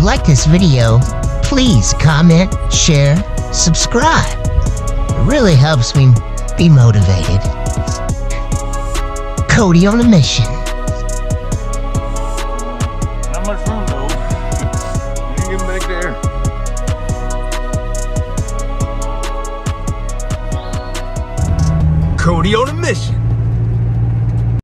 like this video, please comment, share, subscribe. It really helps me be motivated. Cody on a mission. Not much room though. You ain't getting back there. Cody on a mission.